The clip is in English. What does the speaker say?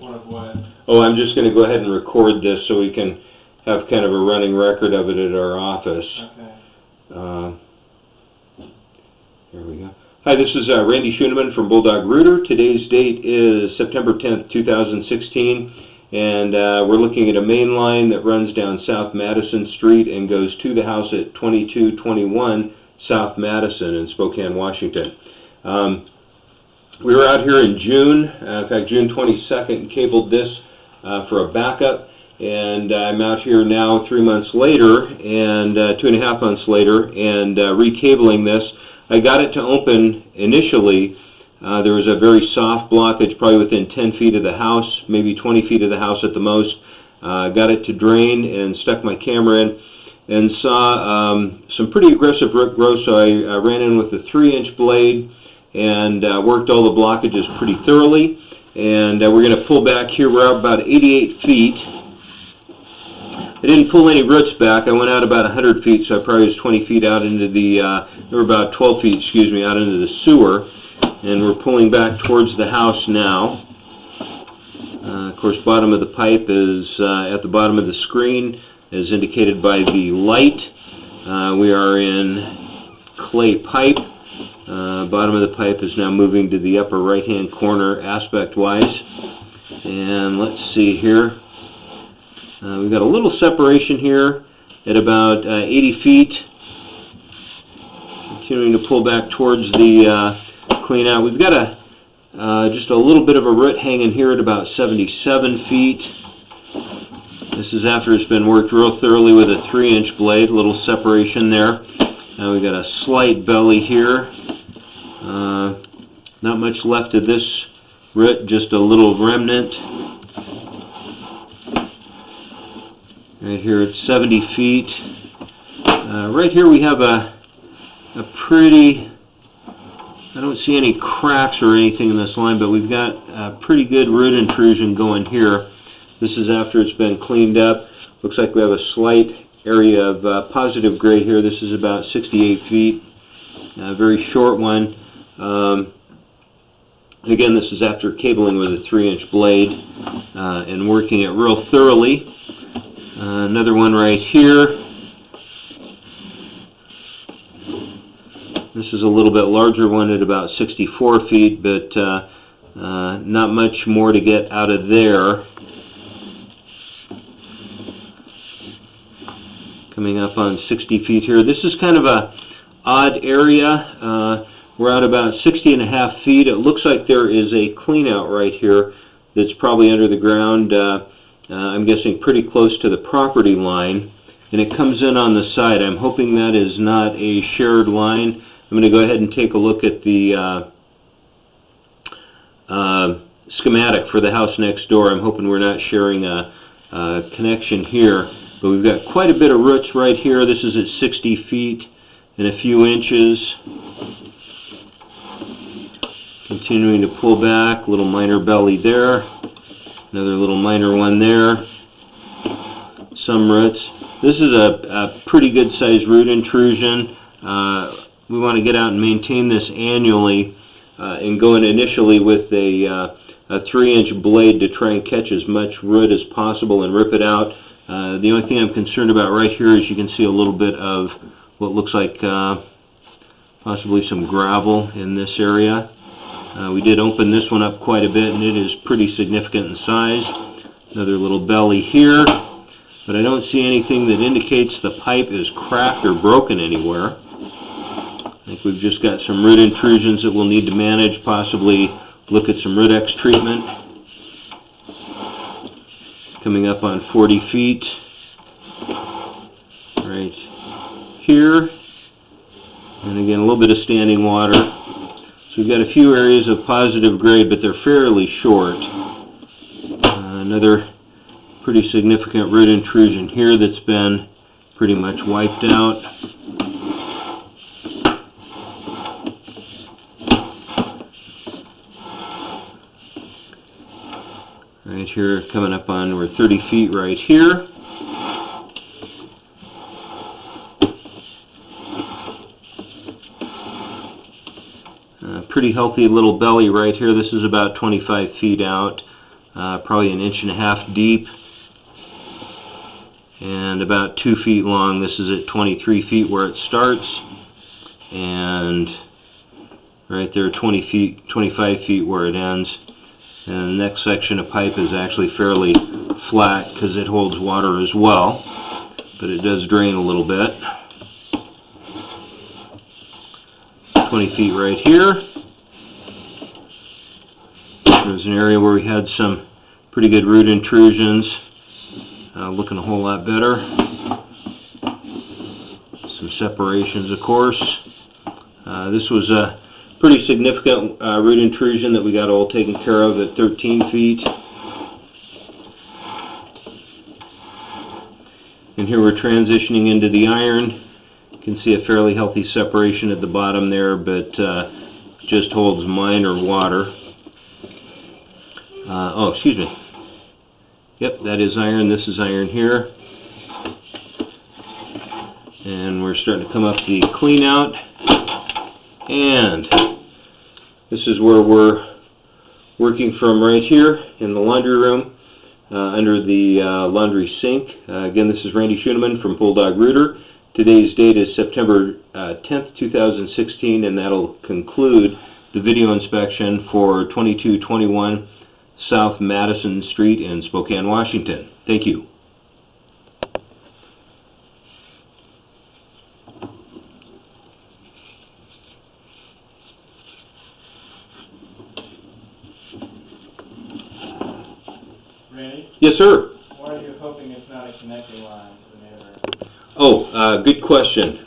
Of what? Oh, I'm just going to go ahead and record this so we can have kind of a running record of it at our office. Okay. Here we go. Hi, this is Randy Schoeneman from Bulldog Rooter. Today's date is September 10th, 2016, and we're looking at a main line that runs down South Madison Street and goes to the house at 2221 South Madison in Spokane, Washington. We were out here in June, in fact June 22nd, cabled this for a backup, and I'm out here now 3 months later, and 2.5 months later, and recabling this. I got it to open initially. There was a very soft blockage, probably within 10 feet of the house, maybe 20 feet of the house at the most. Got it to drain and stuck my camera in and saw some pretty aggressive root growth, so I ran in with a 3-inch blade and worked all the blockages pretty thoroughly. And we're going to pull back here. We're out about 88 feet. I didn't pull any roots back. I went out about 100 feet, so I probably was 20 feet out into the, or about 12 feet, excuse me, out into the sewer. And we're pulling back towards the house now. Of course, bottom of the pipe is at the bottom of the screen, as indicated by the light. We are in clay pipe. Bottom of the pipe is now moving to the upper right-hand corner aspect-wise. And let's see here. We've got a little separation here at about 80 feet. Continuing to pull back towards the clean out. We've got just a little bit of a root hanging here at about 77 feet. This is after it's been worked real thoroughly with a 3-inch blade. A little separation there. Now we've got a slight belly here. Not much left of this root, just a little remnant. Right here at 70 feet. Right here we have a pretty, I don't see any cracks or anything in this line, but we've got a pretty good root intrusion going here. This is after it's been cleaned up. Looks like we have a slight area of positive grade here. This is about 68 feet. A very short one. Again, this is after cabling with a 3-inch blade and working it real thoroughly. Another one right here. This is a little bit larger one at about 64 feet, but not much more to get out of there. Coming up on 60 feet here. This is kind of a odd area. We're at about 60.5 feet. It looks like there is a clean out right here that's probably under the ground. I'm guessing pretty close to the property line, and it comes in on the side. I'm hoping that is not a shared line. I'm going to go ahead and take a look at the schematic for the house next door. I'm hoping we're not sharing a connection here, but we've got quite a bit of roots right here. This is at 60 feet and a few inches. Continuing to pull back, little minor belly there, another little minor one there, some roots. This is a pretty good sized root intrusion. We want to get out and maintain this annually and go in initially with a 3-inch blade to try and catch as much root as possible and rip it out. The only thing I'm concerned about right here is you can see a little bit of what looks like possibly some gravel in this area. We did open this one up quite a bit, and it is pretty significant in size. Another little belly here, but I don't see anything that indicates the pipe is cracked or broken anywhere. I think we've just got some root intrusions that we'll need to manage, possibly look at some root X treatment. Coming up on 40 feet. Right here. And again, a little bit of standing water. So we've got a few areas of positive grade, but they're fairly short. Another pretty significant root intrusion here that's been pretty much wiped out. Right here, coming up on, we're 30 feet right here. Pretty healthy little belly right here. This is about 25 feet out. probably 1.5 inches deep, and about 2 feet long. This is at 23 feet where it starts, and right there 20 feet, 25 feet where it ends. And the next section of pipe is actually fairly flat because it holds water as well, but it does drain a little bit. 20 feet right here. There's an area where we had some pretty good root intrusions, looking a whole lot better. Some separations, of course. This was a pretty significant root intrusion that we got all taken care of at 13 feet. And here we're transitioning into the iron. You can see a fairly healthy separation at the bottom there, but just holds minor water. Oh, excuse me. Yep, that is iron. This is iron here. And we're starting to come up the clean out. And this is where we're working from, right here in the laundry room, under the laundry sink. Again, this is Randy Schoeneman from Bulldog Rooter. Today's date is September 10th, 2016, and that'll conclude the video inspection for 2221 South Madison Street in Spokane, Washington. Thank you. Randy? Yes, sir. Why are you hoping it's not a connecting line to the neighbor? Oh, good question.